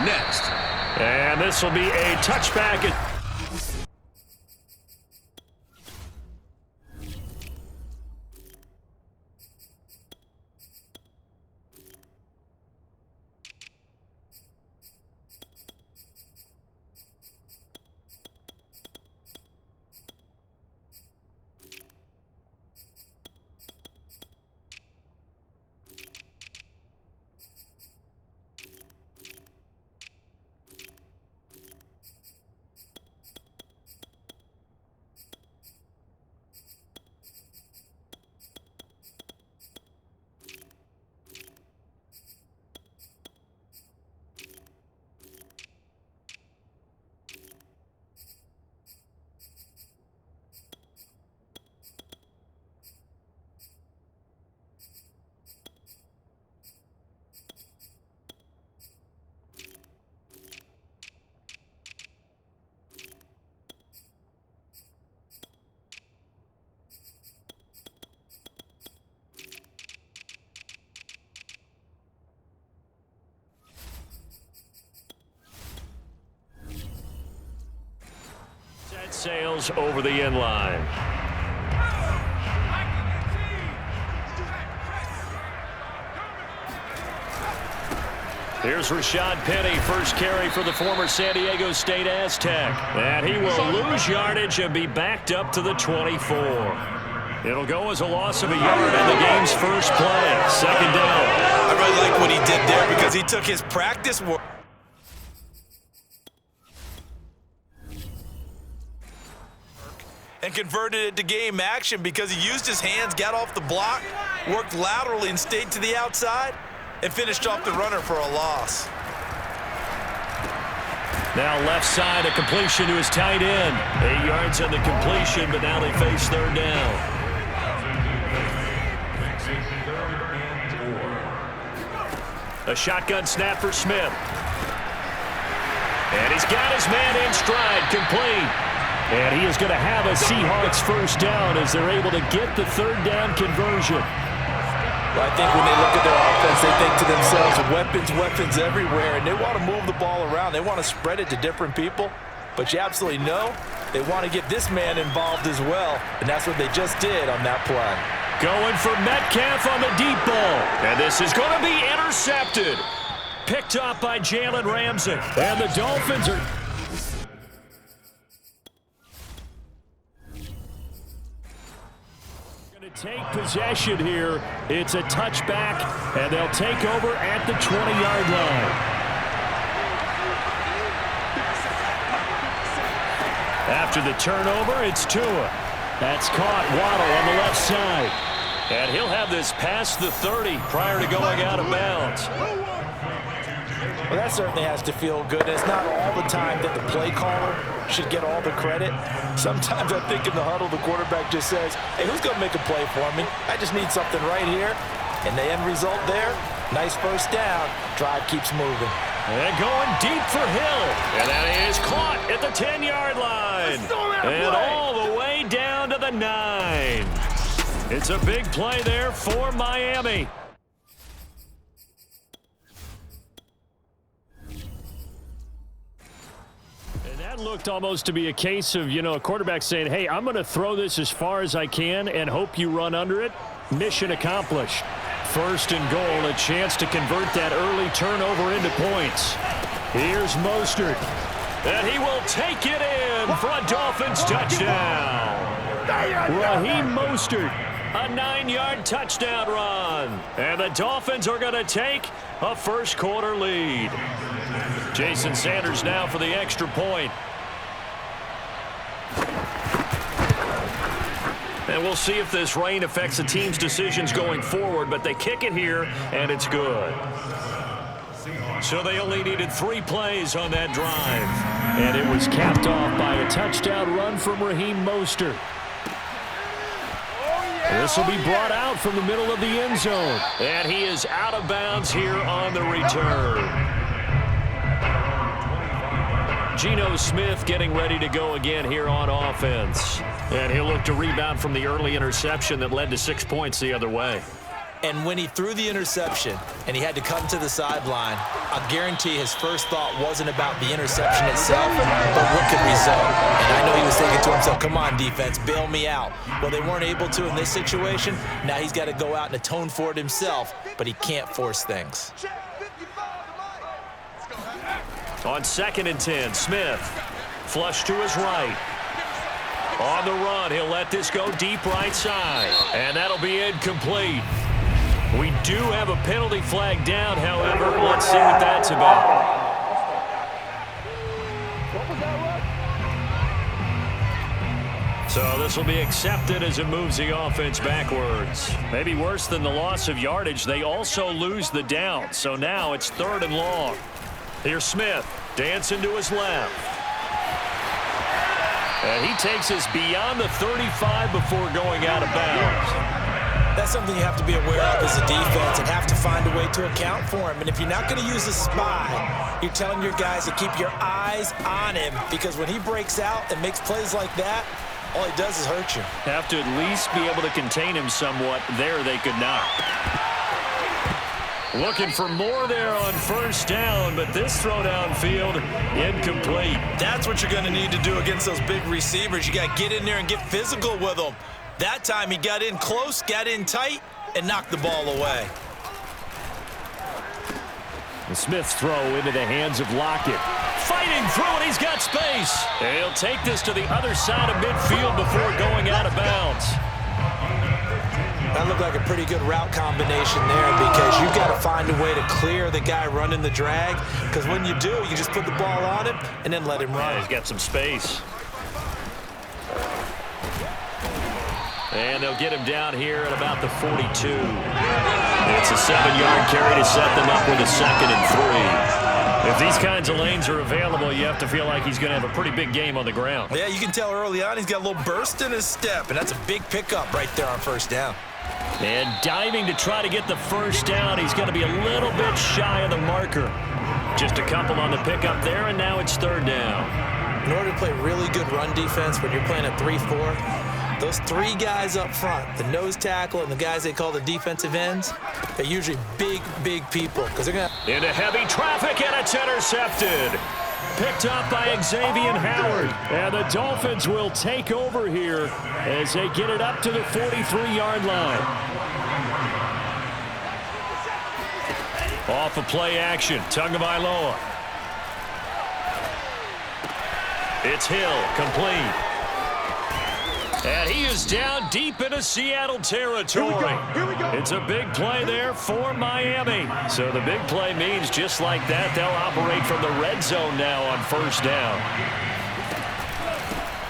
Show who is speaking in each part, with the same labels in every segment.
Speaker 1: next.
Speaker 2: And this will be a touchback. Sails over the end line. Here's Rashad Penny, first carry for the former San Diego State Aztec. And he will lose yardage and be backed up to the 24. It'll go as a loss of a yard in the game's first play. Second down.
Speaker 3: I really like what he did there because he took his practice work and converted it to game action because he used his hands, got off the block, worked laterally and stayed to the outside, and finished off the runner for a loss.
Speaker 2: Now left side, a completion to his tight end. 8 yards on the completion, but now they face third down. A shotgun snap for Smith. And he's got his man in stride, complete. And he is going to have a Seahawks first down as they're able to get the third down conversion.
Speaker 3: Well, I think when they look at their offense, they think to themselves, weapons everywhere, and they want to move the ball around. They want to spread it to different people, but you absolutely know they want to get this man involved as well, and that's what they just did on that play.
Speaker 2: Going for Metcalf on the deep ball, and this is going to be intercepted. Picked up by Jalen Ramsey, and the Dolphins are... take possession here. It's a touchback, and they'll take over at the 20-yard line. After the turnover, it's Tua. That's caught. Waddle on the left side. And he'll have this past the 30 prior to going out of bounds.
Speaker 3: Well, that certainly has to feel good. It's not all the time that the play caller should get all the credit. Sometimes I think in the huddle, the quarterback just says, hey, who's going to make a play for me? I just need something right here. And the end result there, nice first down. Drive keeps moving.
Speaker 2: And going deep for Hill. And that is caught at the 10-yard line. And all the way down to the 9. It's a big play there for Miami. Looked almost to be a case of, a quarterback saying, hey, I'm going to throw this as far as I can and hope you run under it. Mission accomplished. First and goal, a chance to convert that early turnover into points. Here's Mostert. And he will take it in for a Dolphins touchdown. Raheem Mostert, a 9-yard touchdown run. And the Dolphins are going to take a first-quarter lead. Jason Sanders now for the extra point. And we'll see if this rain affects the team's decisions going forward, but they kick it here, and it's good. So they only needed 3 plays on that drive. And it was capped off by a touchdown run from Raheem Mostert. This will be brought out from the middle of the end zone. And he is out of bounds here on the return. Geno Smith getting ready to go again here on offense. And he'll look to rebound from the early interception that led to 6 points the other way.
Speaker 3: And when he threw the interception and he had to come to the sideline, I guarantee his first thought wasn't about the interception itself, but what could result. And I know he was thinking to himself, come on, defense, bail me out. Well, they weren't able to in this situation. Now he's got to go out and atone for it himself, but he can't force things.
Speaker 2: On 2nd and 10, Smith. Flush to his right. On the run, he'll let this go deep right side. And that'll be incomplete. We do have a penalty flag down, however. Let's see what that's about. So this will be accepted as it moves the offense backwards. Maybe worse than the loss of yardage, they also lose the down. So now it's 3rd and long. Here's Smith, dancing to his left. And he takes us beyond the 35 before going out of bounds.
Speaker 3: That's something you have to be aware of as a defense and have to find a way to account for him. And if you're not going to use a spy, you're telling your guys to keep your eyes on him, because when he breaks out and makes plays like that, all he does is hurt you.
Speaker 2: Have to at least be able to contain him somewhat. There they could not. Looking for more there on 1st down, but this throw downfield, incomplete.
Speaker 3: That's what you're going to need to do against those big receivers. You got to get in there and get physical with them. That time he got in close, got in tight, and knocked the ball away.
Speaker 2: The Smith's throw into the hands of Lockett. Fighting through it, he's got space. And he'll take this to the other side of midfield before going out of bounds.
Speaker 3: That looked like a pretty good route combination there, because you've got to find a way to clear the guy running the drag, because when you do, you just put the ball on him and then let him run.
Speaker 2: Yeah, he's got some space. And they'll get him down here at about the 42. It's a 7-yard carry to set them up with a 2nd and 3. If these kinds of lanes are available, you have to feel like he's going to have a pretty big game on the ground.
Speaker 3: Yeah, you can tell early on he's got a little burst in his step, and that's a big pickup right there on 1st down.
Speaker 2: And diving to try to get the 1st down, he's going to be a little bit shy of the marker. Just a couple on the pickup there, and now it's 3rd down.
Speaker 3: In order to play really good run defense when you're playing a 3-4, those 3 guys up front, the nose tackle and the guys they call the defensive ends, they're usually big, big people. Because they're going to...
Speaker 2: Into heavy traffic, and it's intercepted. Picked up by Xavier Howard. And the Dolphins will take over here as they get it up to the 43-yard line. Off of play action, Tagovailoa. It's Hill, complete. And he is down deep into Seattle territory. It's a big play there for Miami. So the big play means just like that, they'll operate from the red zone now on 1st down.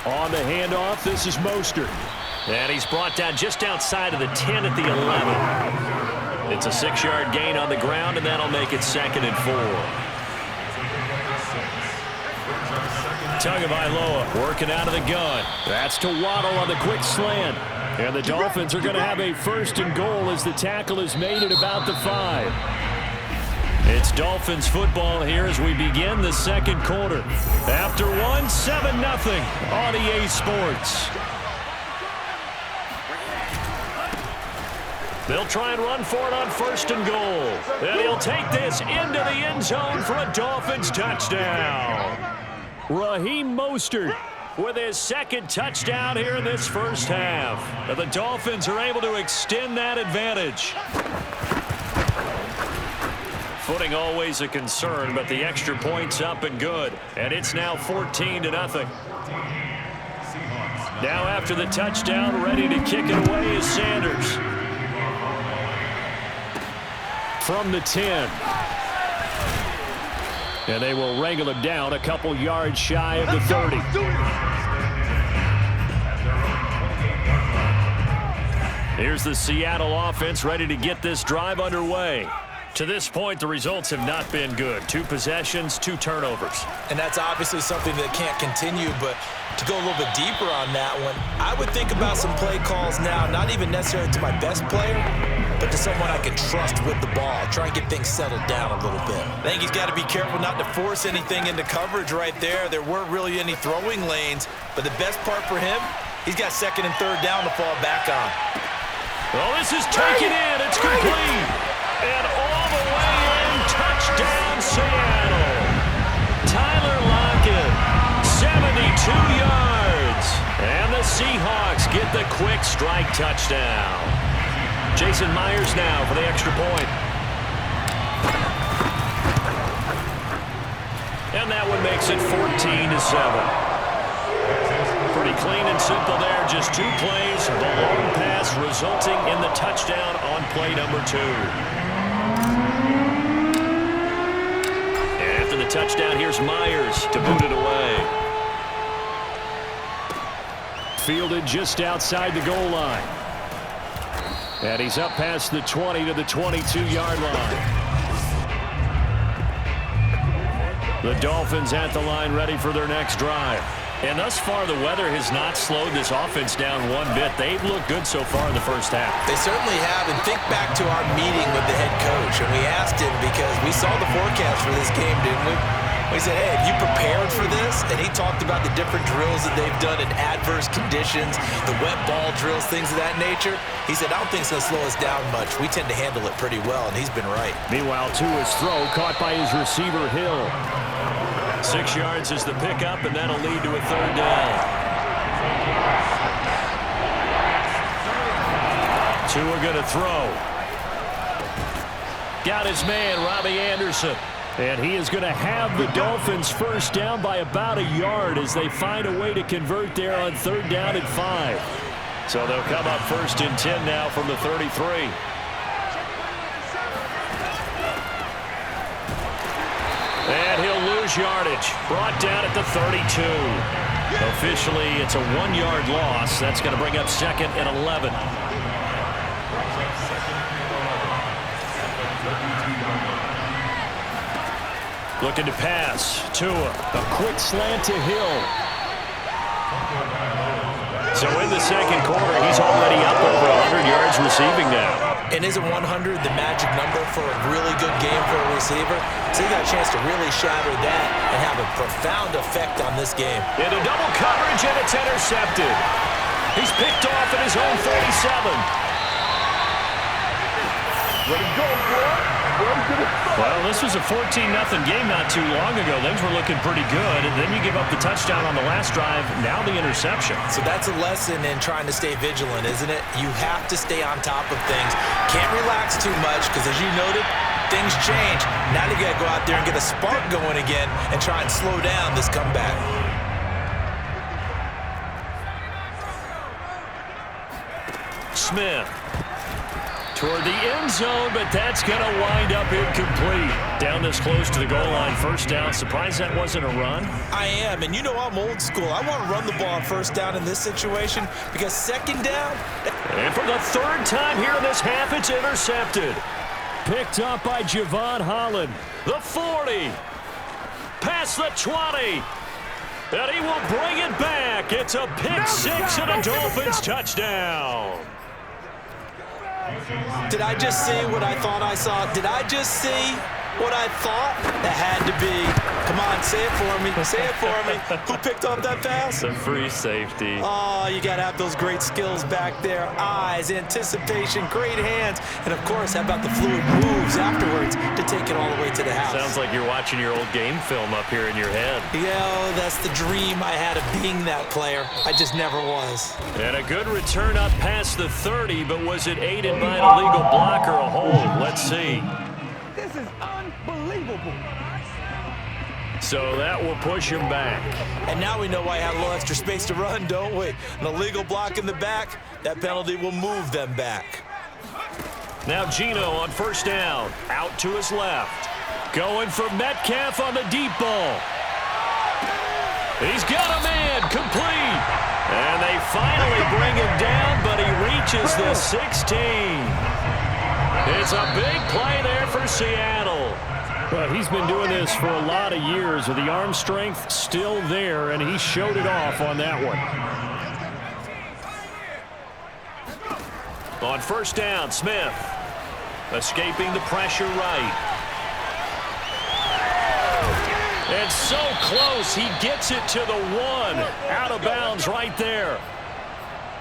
Speaker 2: On the handoff, this is Mostert. And he's brought down just outside of the 10 at the 11. It's a 6-yard gain on the ground, and that'll make it 2nd and 4. Tagovailoa working out of the gun. That's to Waddle on the quick slant. And the Dolphins are going to have a 1st and goal as the tackle is made at about the 5. It's Dolphins football here as we begin the 2nd quarter. After 7-0 on EA Sports. They'll try and run for it on 1st and goal. And he'll take this into the end zone for a Dolphins touchdown. Raheem Mostert with his 2nd touchdown here in this 1st half. The Dolphins are able to extend that advantage. Footing always a concern, but the extra point's up and good. And it's now 14-0. Now after the touchdown, ready to kick it away is Sanders. From the 10. And they will wrangle him down a couple yards shy of the 30. Here's the Seattle offense ready to get this drive underway. To this point, the results have not been good. 2 possessions, 2 turnovers.
Speaker 3: And that's obviously something that can't continue, but to go a little bit deeper on that one, I would think about some play calls now, not even necessarily to my best player, but to someone I can trust with the ball. Try and get things settled down a little bit. I think he's got to be careful not to force anything into coverage right there. There weren't really any throwing lanes, but the best part for him, he's got 2nd and 3rd down to fall back on.
Speaker 2: Oh, this is taken in. It's complete. And all the way in. Touchdown, Seattle. Tyler Lockett, 72 yards. And the Seahawks get the quick strike touchdown. Jason Myers now for the extra point. And that one makes it 14-7. Pretty clean and simple there. Just 2 plays. The long pass resulting in the touchdown on play number 2. And after the touchdown, here's Myers to boot it away. Fielded just outside the goal line. And he's up past the 20 to the 22-yard line. The Dolphins at the line ready for their next drive. And thus far, the weather has not slowed this offense down one bit. They've looked good so far in the first half.
Speaker 3: They certainly have. And think back to our meeting with the head coach. And we asked him because we saw the forecast for this game, didn't we? We said, hey, have you prepared for this? And he talked about the different drills that they've done in adverse conditions, the wet ball drills, things of that nature. He said, I don't think it's going to slow us down much. We tend to handle it pretty well, and he's been right.
Speaker 2: Meanwhile, Tua's throw caught by his receiver, Hill. 6 yards is the pickup, and that'll lead to a 3rd down. Tua going to throw. Got his man, Robbie Anderson. And he is going to have the Dolphins first down by about a yard as they find a way to convert there on 3rd down and 5. So they'll come up 1st and 10 now from the 33. And he'll lose yardage. Brought down at the 32. Officially, it's a 1-yard loss. That's going to bring up 2nd and 11. Looking to pass. Tua. A quick slant to Hill. So in the second quarter, he's already up over 100 yards receiving now.
Speaker 3: And isn't 100 the magic number for a really good game for a receiver? So he got a chance to really shatter that and have a profound effect on this game.
Speaker 2: Into double coverage, and it's intercepted. He's picked off at his own 47.
Speaker 1: Let him go, boy.
Speaker 2: Well, this was a 14-0 game not too long ago. Things were looking pretty good, and then you give up the touchdown on the last drive, now the interception.
Speaker 3: So that's a lesson in trying to stay vigilant, isn't it? You have to stay on top of things. Can't relax too much because, as you noted, things change. Now you got to go out there and get a spark going again and try and slow down this comeback.
Speaker 2: Smith. Toward the end zone, but that's going to wind up incomplete. Down this close to the goal line, 1st down. Surprised that wasn't a run?
Speaker 3: I am, and you know I'm old school. I want to run the ball on 1st down in this situation because 2nd down.
Speaker 2: And for the 3rd time here in this half, it's intercepted. Picked up by Javon Holland. The 40. Past the 20. And he will bring it back. It's a pick 6 and a Dolphins touchdown.
Speaker 3: Did I just see what I thought I saw? Did I just see what I thought? That had to be. Come on, say it for me. Say it for me. Who picked up that pass?
Speaker 2: The free safety.
Speaker 3: Oh, you got to have those great skills back there. Eyes, anticipation, great hands. And, of course, how about the fluid moves afterwards to take it all the way to the house?
Speaker 2: Sounds like you're watching your old game film up here in your head.
Speaker 3: Yeah, that's the dream I had of being that player. I just never was.
Speaker 2: And a good return up past the 30, but was it aided by an illegal block or a hold? Let's see.
Speaker 1: This is unbelievable.
Speaker 2: So that will push him back.
Speaker 3: And now we know why I had a little extra space to run, don't we? An illegal block in the back, that penalty will move them back.
Speaker 2: Now Gino on 1st down. Out to his left. Going for Metcalf on the deep ball. He's got a man, complete. And they finally bring him down, but he reaches the 16. It's a big play there for Seattle. Well, he's been doing this for a lot of years with the arm strength still there, and he showed it off on that one. On 1st down, Smith escaping the pressure right. And so close, he gets it to the 1. Out of bounds right there.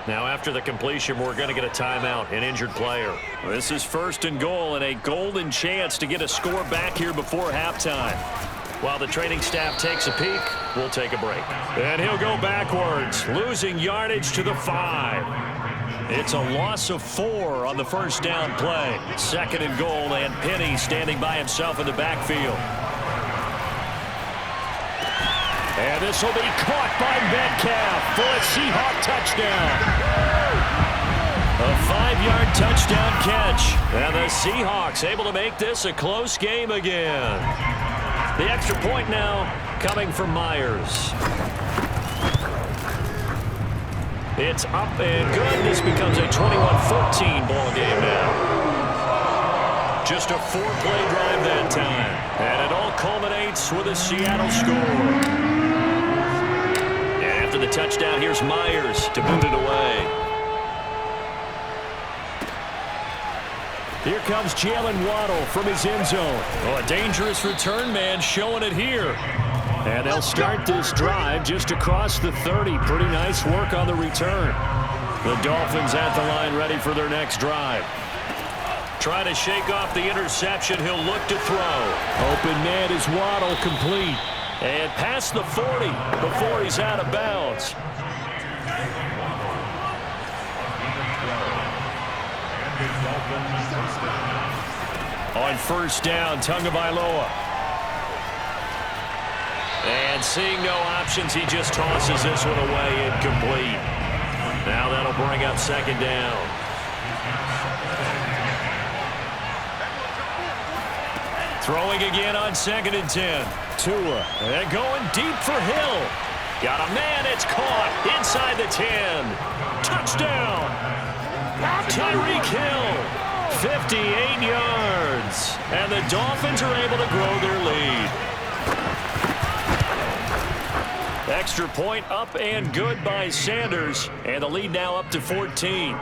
Speaker 2: Now after the completion, we're going to get a timeout, an injured player. This is 1st and goal and a golden chance to get a score back here before halftime. While the training staff takes a peek, we'll take a break. And he'll go backwards, losing yardage to the 5. It's a loss of 4 on the first down play. 2nd and goal, and Penny standing by himself in the backfield. And this will be caught by Metcalf for a Seahawk touchdown. A 5-yard touchdown catch. And the Seahawks able to make this a close game again. The extra point now coming from Myers. It's up and good. This becomes a 21-14 ball game now. Just a 4-play drive that time. And it all culminates with a Seattle score. And after the touchdown, here's Myers to boot it away. Here comes Jalen Waddle from his end zone. Oh, a dangerous return man showing it here. And they'll start this drive just across the 30. Pretty nice work on the return. The Dolphins at the line ready for their next drive. Trying to shake off the interception. He'll look to throw. Open man is Waddle, complete. And past the 40 before he's out of bounds. On first down, Tagovailoa. And seeing no options, he just tosses this one away, incomplete. Now that'll bring up 2nd down. Throwing again on 2nd and 10. Tua, and going deep for Hill. Got a man, it's caught inside the 10. Touchdown! Tyreek Hill, 58 yards. And the Dolphins are able to grow their lead. Extra point up and good by Sanders. And the lead now up to 14.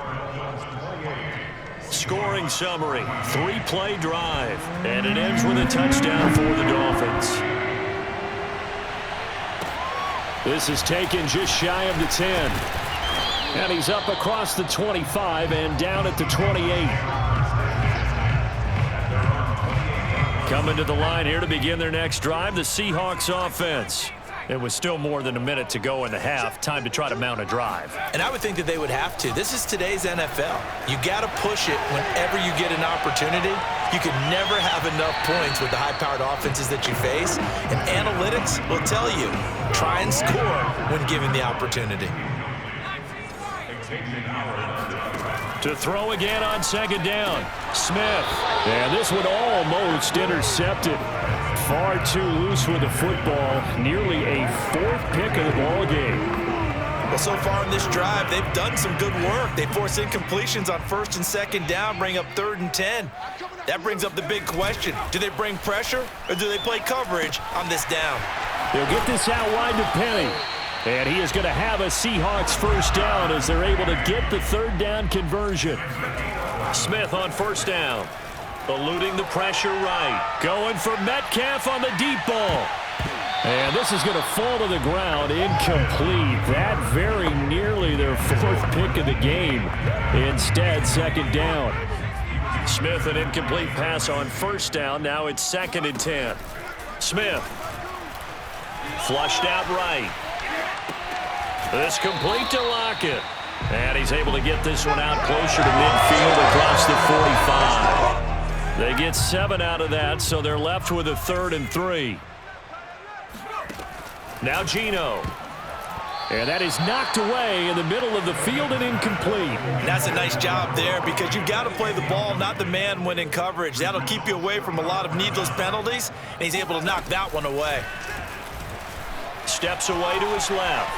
Speaker 2: Scoring summary, 3-play drive. And it ends with a touchdown for the Dolphins. This is taken just shy of the 10. And he's up across the 25 and down at the 28. Coming to the line here to begin their next drive, the Seahawks offense. It was still more than a minute to go in the half. Time to try to mount a drive.
Speaker 3: And I would think that they would have to. This is today's NFL. You got to push it whenever you get an opportunity. You can never have enough points with the high-powered offenses that you face. And analytics will tell you, try and score when given the opportunity.
Speaker 2: To throw again on 2nd down, Smith. And this one almost intercepted. Far too loose with the football. Nearly a 4th pick of the ball game.
Speaker 3: Well, so far in this drive, they've done some good work. They force incompletions on 1st and 2nd down, bring up 3rd and 10. That brings up the big question. Do they bring pressure or do they play coverage on this down?
Speaker 2: They'll get this out wide to Penny. And he is going to have a Seahawks first down as they're able to get the 3rd down conversion. Smith on 1st down. Eluding the pressure right. Going for Metcalf on the deep ball. And this is going to fall to the ground. Incomplete. That very nearly their 4th pick of the game. Instead, 2nd down. Smith, an incomplete pass on 1st down. Now it's 2nd and 10. Smith. Flushed out right. This complete to Lockett. And he's able to get this one out closer to midfield across the 45. They get 7 out of that, so they're left with a 3rd and 3. Now Geno. And that is knocked away in the middle of the field and incomplete.
Speaker 3: And that's a nice job there because you've got to play the ball, not the man when in coverage. That'll keep you away from a lot of needless penalties, and he's able to knock that one away.
Speaker 2: Steps away to his left.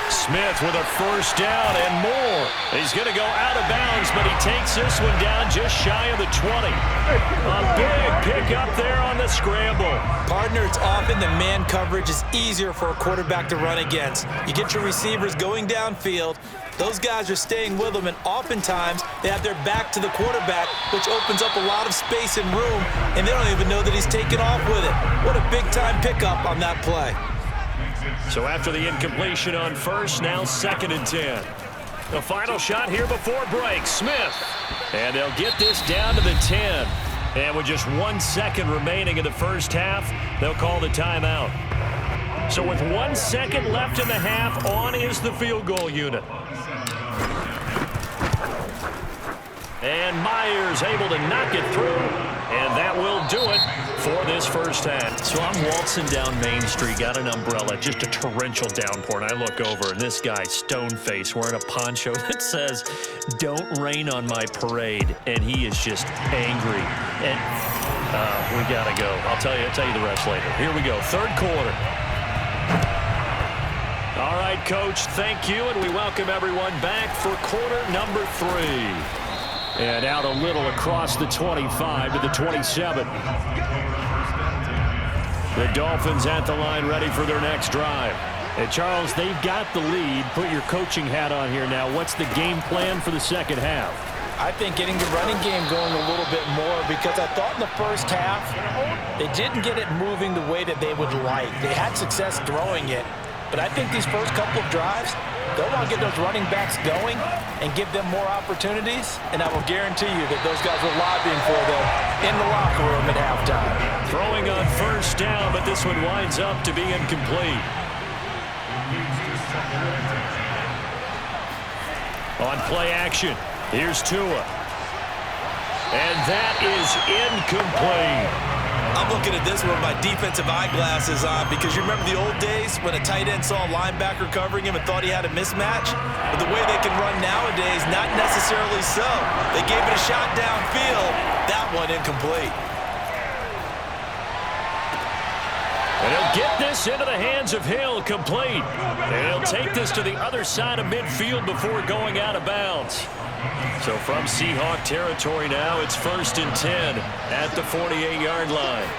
Speaker 2: Smith with a first down and more. He's going to go out of bounds, but he takes this one down just shy of the 20. A big pick up there on the scramble.
Speaker 3: Partner, it's often the man coverage is easier for a quarterback to run against. You get your receivers going downfield. Those guys are staying with them, and oftentimes they have their back to the quarterback, which opens up a lot of space and room, and they don't even know that he's taken off with it. What a big-time pickup on that play.
Speaker 2: So after the incompletion on 1st, now 2nd and 10. The final shot here before break. Smith. And they'll get this down to the 10. And with just 1 second remaining in the first half, they'll call the timeout. So with 1 second left in the half, on is the field goal unit. And Myers able to knock it through, and that will do it for this first half. So I'm waltzing down Main Street, got an umbrella, just a torrential downpour, and I look over, and this guy, stone-faced, wearing a poncho that says, "Don't rain on my parade," and he is just angry. And we got to go. I'll tell you the rest later. Here we go, third quarter. All right, Coach, thank you, and we welcome everyone back for quarter number 3. And out a little across the 25 to the 27. The Dolphins at the line ready for their next drive. And Charles, they've got the lead. Put your coaching hat on here now. What's the game plan for the second half?
Speaker 3: I think getting the running game going a little bit more, because I thought in the first half they didn't get it moving the way that they would like. They had success throwing it, but I think these first couple of drives, they'll want to get those running backs going and give them more opportunities, and I will guarantee you that those guys were lobbying for them in the locker room at halftime.
Speaker 2: Throwing on first down, but this one winds up to be incomplete. On play action, here's Tua. And that is incomplete.
Speaker 3: I'm looking at this with my defensive eyeglasses on, because you remember the old days when a tight end saw a linebacker covering him and thought he had a mismatch? But the way they can run nowadays, not necessarily so. They gave it a shot downfield. That one incomplete.
Speaker 2: And he'll get this into the hands of Hill, complete. And he'll take this to the other side of midfield before going out of bounds. So from Seahawk territory now, it's 1st and 10 at the 48-yard line.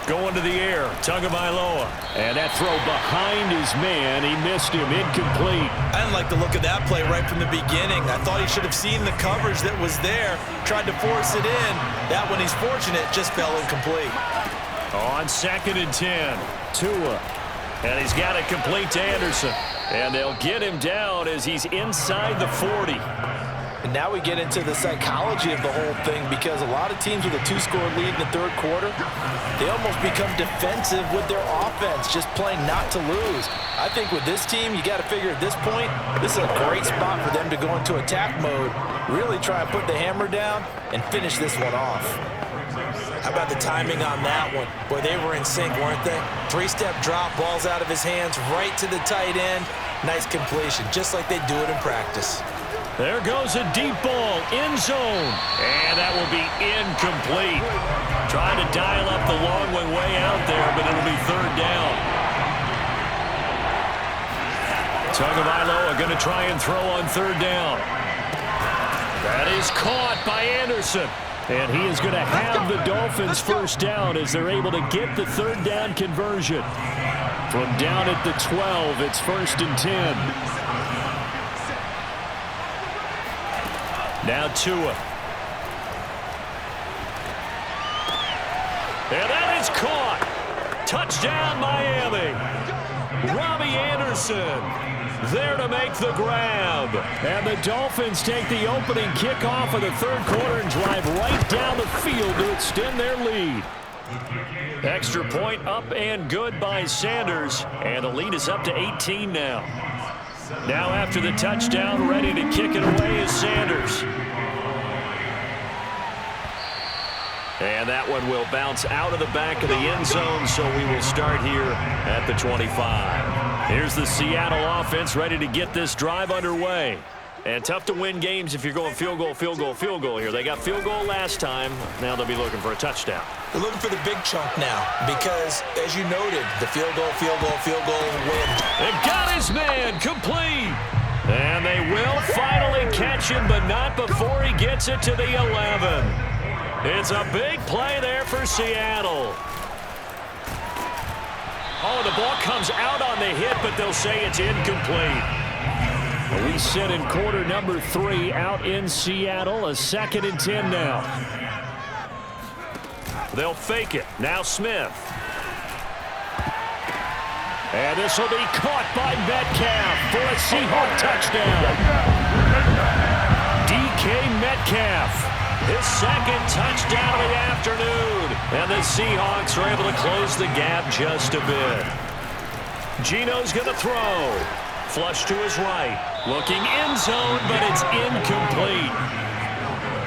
Speaker 2: Going to the air, Tagovailoa. And that throw behind his man. He missed him, incomplete.
Speaker 3: I didn't like the look of that play right from the beginning. I thought he should have seen the coverage that was there, tried to force it in. That one, he's fortunate, just fell incomplete.
Speaker 2: On 2nd and 10, Tua. And he's got it complete to Anderson. And they'll get him down as he's inside the 40.
Speaker 3: And now we get into the psychology of the whole thing, because a lot of teams with a 2-score lead in the third quarter, they almost become defensive with their offense, just playing not to lose. I think with this team, you got to figure at this point, this is a great spot for them to go into attack mode, really try and put the hammer down and finish this one off. How about the timing on that one? Boy, they were in sync, weren't they? 3-step drop, balls out of his hands, right to the tight end. Nice completion, just like they do it in practice.
Speaker 2: There goes a deep ball, end zone. And that will be incomplete. Trying to dial up the long one way out there, but it'll be third down. Tagovailoa going to try and throw on third down. That is caught by Anderson. And he is going to have the Dolphins first down as they're able to get the third down conversion. From down at the 12, it's 1st and 10. Now Tua. And that is caught. Touchdown, Miami. Robbie Anderson there to make the grab. And the Dolphins take the opening kickoff of the third quarter and drive right down the field to extend their lead. Extra point up and good by Sanders. And the lead is up to 18 now. Now after the touchdown, ready to kick it away is Sanders. And that one will bounce out of the back of the end zone, so we will start here at the 25. Here's the Seattle offense ready to get this drive underway. And tough to win games if you're going field goal, field goal, field goal here. They got field goal last time. Now they'll be looking for a touchdown.
Speaker 3: They're looking for the big chunk now because, as you noted, the field goal win.
Speaker 2: They've got his man complete. And they will finally catch him, but not before he gets it to the 11. It's a big play there for Seattle. Oh, the ball comes out on the hit, but they'll say it's incomplete. We sit in quarter number 3 out in Seattle. A 2nd and 10 now. They'll fake it. Now Smith. And this will be caught by Metcalf for a Seahawk touchdown. DK Metcalf, his second touchdown of the afternoon. And the Seahawks are able to close the gap just a bit. Geno's going to throw. Flush to his right. Looking end zone, but it's incomplete.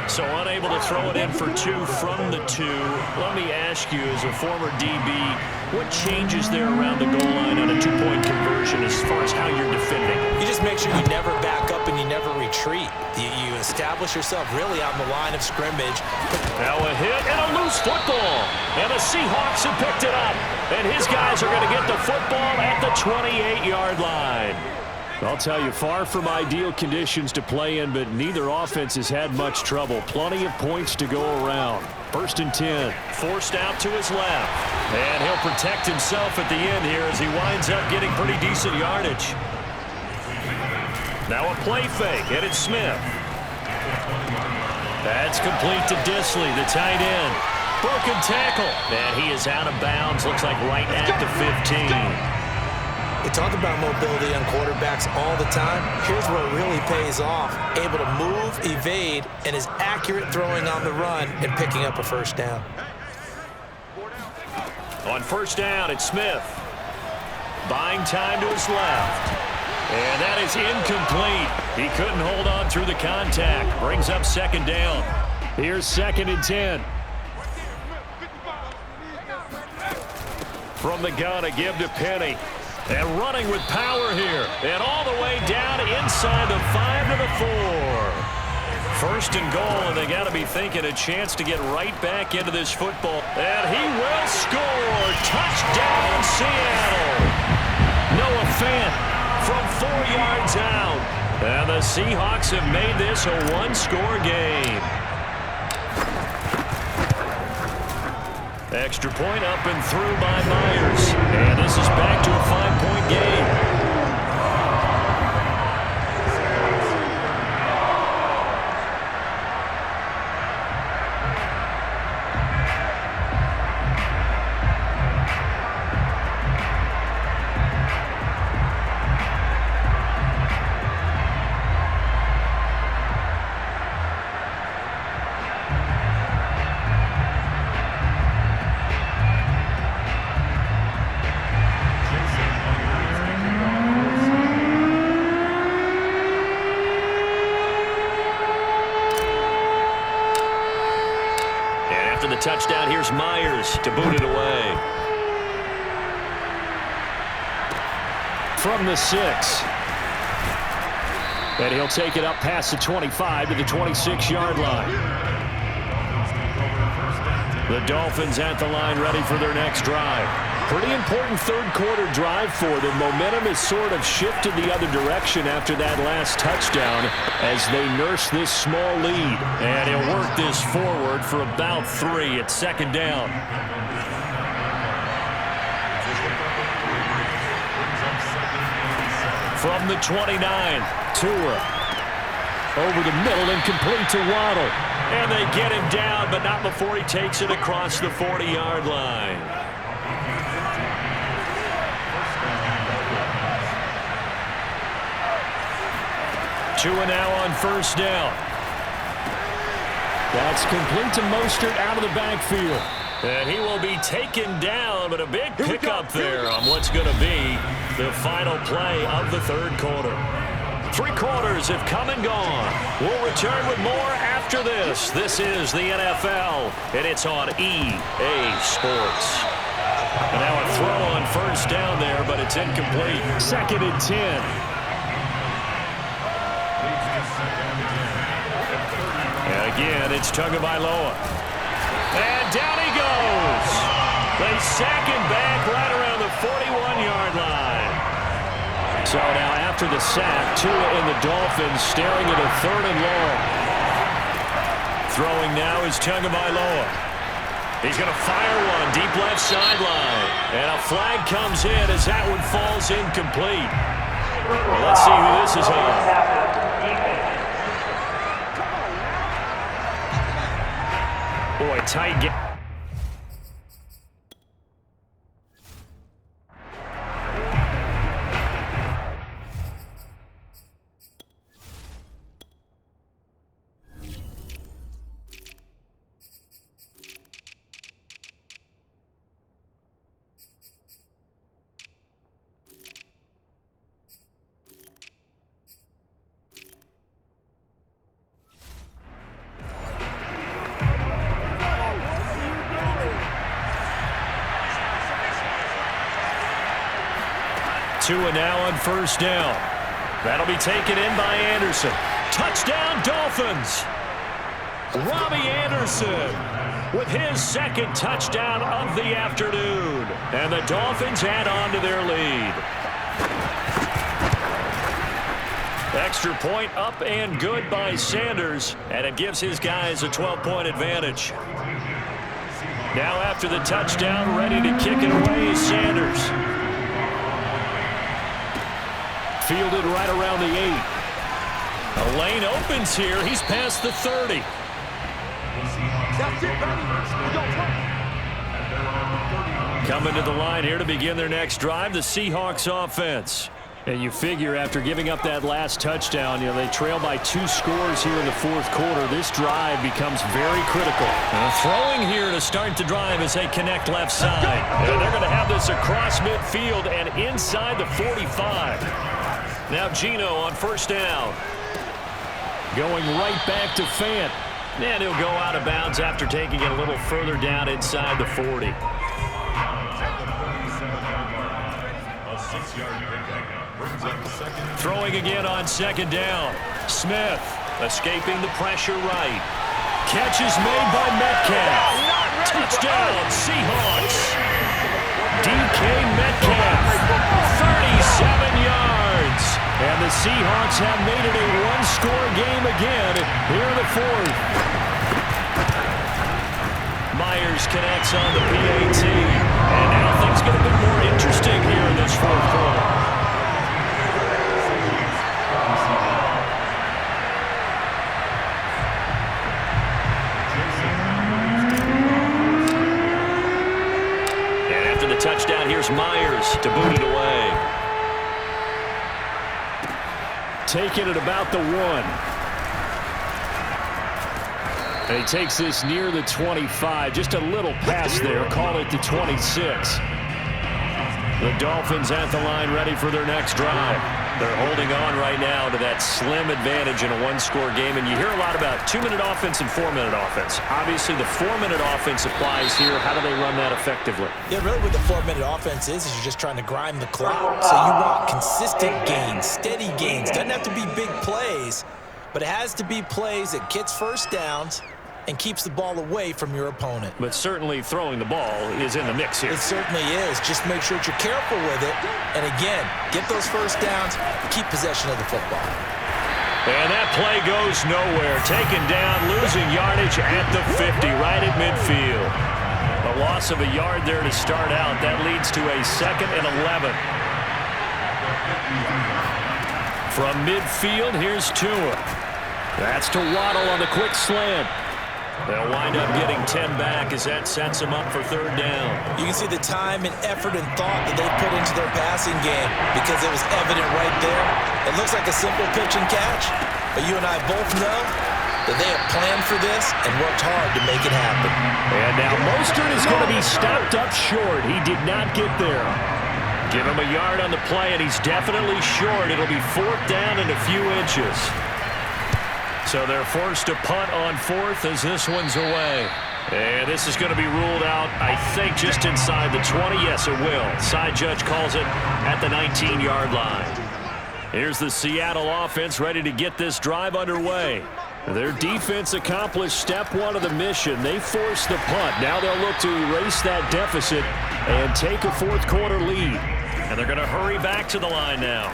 Speaker 2: So unable to throw it in for two from the two. Let me ask you, as a former DB, what changes there around the goal line on a two-point conversion as far as how you're defending?
Speaker 3: You just make sure you never back up and you never retreat. You establish yourself really on the line of scrimmage.
Speaker 2: Now a hit and a loose football. And the Seahawks have picked it up. And his guys are going to get the football at the 28-yard line. I'll tell you, far from ideal conditions to play in, but neither offense has had much trouble. Plenty of points to go around. 1st and 10. Forced out to his left. And he'll protect himself at the end here as he winds up getting pretty decent yardage. Now a play fake, and it's Smith. That's complete to Disley, the tight end. Broken tackle. And he is out of bounds, looks like right at the 15.
Speaker 3: We talk about mobility on quarterbacks all the time. Here's where it really pays off. Able to move, evade, and is accurate throwing on the run and picking up a first down.
Speaker 2: On first down, it's Smith. Buying time to his left. And that is incomplete. He couldn't hold on through the contact. Brings up 2nd down. Here's 2nd and 10. From the gun, a give to Penny. And running with power here. And all the way down inside the 5 to the 4. 1st and goal, and they got to be thinking a chance to get right back into this football. And he will score. Touchdown, Seattle. Noah Fant from 4 yards out. And the Seahawks have made this a one-score game. Extra point up and through by Myers. And this is back to a 5-point game. The touchdown, here's Myers to boot it away. From the 6. And he'll take it up past the 25 to the 26-yard line. The Dolphins at the line ready for their next drive. Pretty important third-quarter drive for them. Momentum has sort of shifted the other direction after that last touchdown as they nurse this small lead. And he'll work this forward for about 3 at 2nd down. From the 29, Tua. Over the middle and complete to Waddle. And they get him down, but not before he takes it across the 40-yard line. Tua now on 1st down. That's complete to Mostert out of the backfield. And he will be taken down, but a big pickup there on what's going to be the final play of the 3rd quarter. 3 quarters have come and gone. We'll return with more after this. This is the NFL, and it's on EA Sports. And now a throw on 1st down there, but it's incomplete. 2nd and 10. And again, it's Tagovailoa. And down he goes. They sack him back right around the 41-yard line. So now after the sack, Tua and the Dolphins staring at a 3rd and long. Throwing now is Tagovailoa. He's going to fire one deep left sideline. And a flag comes in as that one falls incomplete. Well, let's see who this is on. Boy, tight game. Tua now on first down. That'll be taken in by Anderson. Touchdown, Dolphins! Robbie Anderson with his second touchdown of the afternoon. And the Dolphins add on to their lead. Extra point up and good by Sanders, and it gives his guys a 12-point advantage. Now after the touchdown, ready to kick it away is Sanders. Fielded right around the 8. A lane opens here. He's past the 30. Coming to the line here to begin their next drive, the Seahawks offense. And you figure after giving up that last touchdown, they trail by 2 scores here in the fourth quarter. This drive becomes very critical. Throwing here to start the drive as they connect left side. And they're going to have this across midfield and inside the 45. Now Geno on first down. Going right back to Fant. And he'll go out of bounds after taking it a little further down inside the 40. Throwing again on second down. Smith escaping the pressure right. Catch is made by Metcalf. Touchdown, Seahawks. DK Metcalf, 37 yards. And the Seahawks have made it a one-score game again here in the fourth. Myers connects on the PAT. And now things get a bit more interesting here in this fourth quarter. Touchdown, here's Myers to boot it away. Taking it about the 1. And he takes this near the 25. Just a little pass there. Call it the 26. The Dolphins at the line ready for their next drive. They're holding on right now to that slim advantage in a one-score game. And you hear a lot about 2-minute offense and 4-minute offense. Obviously, the 4-minute offense applies here. How do they run that effectively?
Speaker 3: Yeah, really what the 4-minute offense is you're just trying to grind the clock. So you want consistent gains, steady gains. Doesn't have to be big plays, but it has to be plays that gets first downs and keeps the ball away from your opponent.
Speaker 2: But certainly throwing the ball is in the mix here.
Speaker 3: It certainly is. Just make sure that you're careful with it. And again, get those first downs, keep possession of the football.
Speaker 2: And that play goes nowhere. Taken down, losing yardage at the 50, right at midfield. A loss of a yard there to start out. That leads to a 2nd and 11. From midfield, here's Tua. That's to Waddle on the quick slant. They'll wind up getting 10 back as that sets them up for third down.
Speaker 3: You can see the time and effort and thought that they put into their passing game because it was evident right there. It looks like a simple pitch and catch, but you and I both know that they have planned for this and worked hard to make it happen.
Speaker 2: And now Mostert is going to be stopped up short. He did not get there. Give him a yard on the play, and he's definitely short. It'll be 4th down and a few inches. So they're forced to punt on 4th as this one's away. And this is going to be ruled out, I think, just inside the 20. Yes, it will. Side judge calls it at the 19-yard line. Here's the Seattle offense ready to get this drive underway. Their defense accomplished step 1 of the mission. They forced the punt. Now they'll look to erase that deficit and take a fourth quarter lead. And they're going to hurry back to the line now.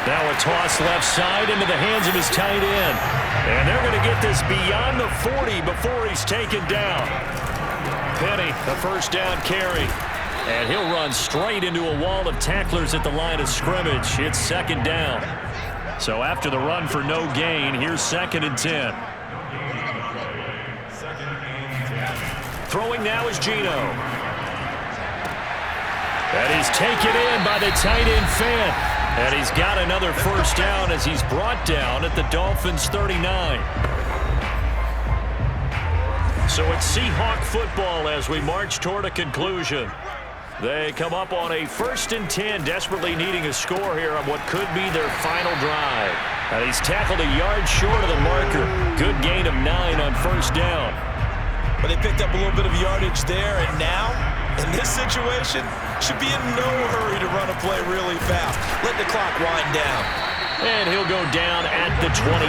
Speaker 2: Now a toss left side into the hands of his tight end. And they're going to get this beyond the 40 before he's taken down. Penny, the first down carry. And he'll run straight into a wall of tacklers at the line of scrimmage. It's 2nd down. So after the run for no gain, here's 2nd and 10. Throwing now is Geno. And he's taken in by the tight end Fant. And he's got another first down as he's brought down at the Dolphins' 39. So it's Seahawk football as we march toward a conclusion. They come up on a 1st and 10, desperately needing a score here on what could be their final drive. And he's tackled a yard short of the marker. Good gain of 9 on first down.
Speaker 3: But they picked up a little bit of yardage there, and now In this situation, should be in no hurry to run a play really fast. Let the clock wind down.
Speaker 2: And he'll go down at the 28.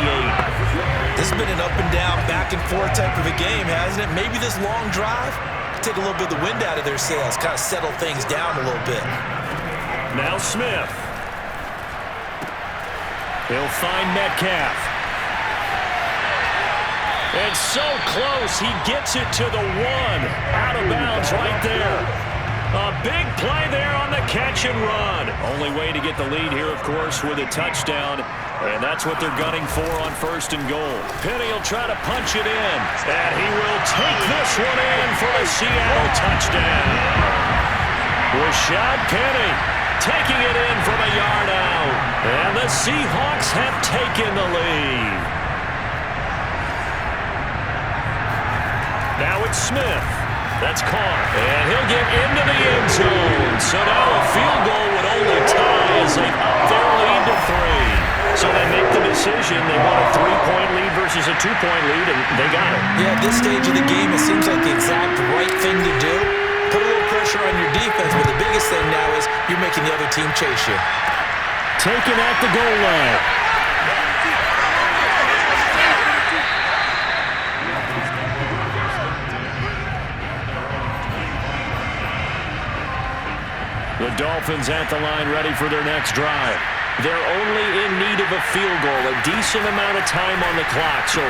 Speaker 3: This has been an up and down, back and forth type of a game, hasn't it? Maybe this long drive take a little bit of the wind out of their sails, kind of settle things down a little bit.
Speaker 2: Now Smith. He'll find Metcalf. And so close, he gets it to the 1. Out of bounds right there. A big play there on the catch and run. Only way to get the lead here, of course, with a touchdown. And that's what they're gunning for on 1st and goal. Penny will try to punch it in. And he will take this one in for a Seattle touchdown. Rashad Penny taking it in from a yard out. And the Seahawks have taken the lead. Now it's Smith. That's caught. And he'll get into the end zone. So now a field goal would only tie as they up their lead to 3. So they make the decision. They want a 3-point lead versus a 2-point lead, and they got it.
Speaker 3: Yeah, at this stage of the game, it seems like the exact right thing to do. Put a little pressure on your defense, but the biggest thing now is you're making the other team chase you.
Speaker 2: Taken at the goal line. The Dolphins at the line ready for their next drive. They're only in need of a field goal, a decent amount of time on the clock. So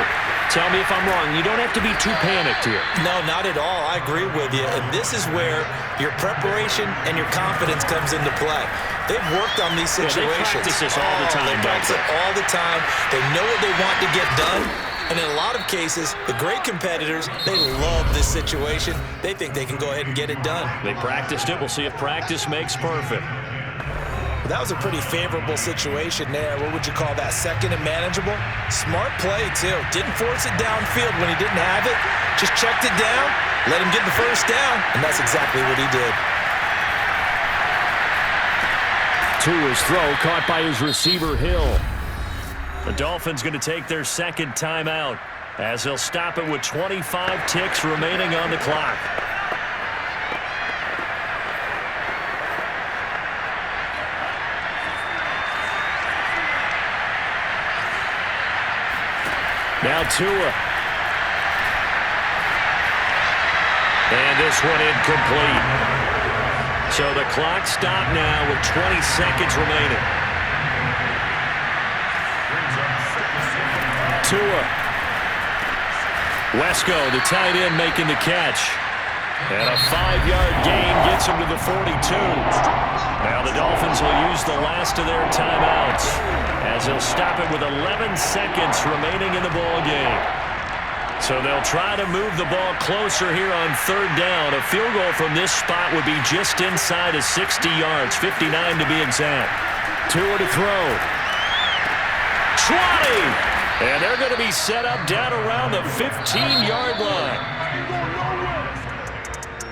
Speaker 2: tell me if I'm wrong. You don't have to be too panicked here.
Speaker 3: No, not at all. I agree with you. And this is where your preparation and your confidence comes into play. They've worked on these situations.
Speaker 2: They practice this all the time.
Speaker 3: They practice it all the time. They know what they want to get done. And in a lot of cases, the great competitors, they love this situation. They think they can go ahead and get it done.
Speaker 2: They practiced it. We'll see if practice makes perfect.
Speaker 3: That was a pretty favorable situation there. What would you call that? Second and manageable? Smart play, too. Didn't force it downfield when he didn't have it. Just checked it down, let him get the first down, and that's exactly what he did.
Speaker 2: To his throw, caught by his receiver, Hill. The Dolphins going to take their second timeout as they'll stop it with 25 ticks remaining on the clock. Now Tua. And this one incomplete. So the clock stopped now with 20 seconds remaining. Tua. Wesco, the tight end, making the catch. And a 5-yard gain gets him to the 42. Now the Dolphins will use the last of their timeouts as they'll stop it with 11 seconds remaining in the ball game. So they'll try to move the ball closer here on 3rd down. A field goal from this spot would be just inside of 60 yards, 59 to be exact. Tua to throw. 20! And they're going to be set up down around the 15-yard line.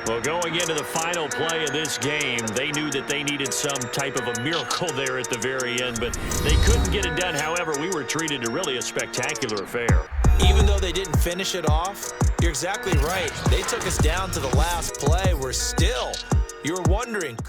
Speaker 2: Well, going into the final play of this game, they knew that they needed some type of a miracle there at the very end, but they couldn't get it done. However, we were treated to really a spectacular affair.
Speaker 3: Even though they didn't finish it off, you're exactly right. They took us down to the last play. We're still, you were wondering,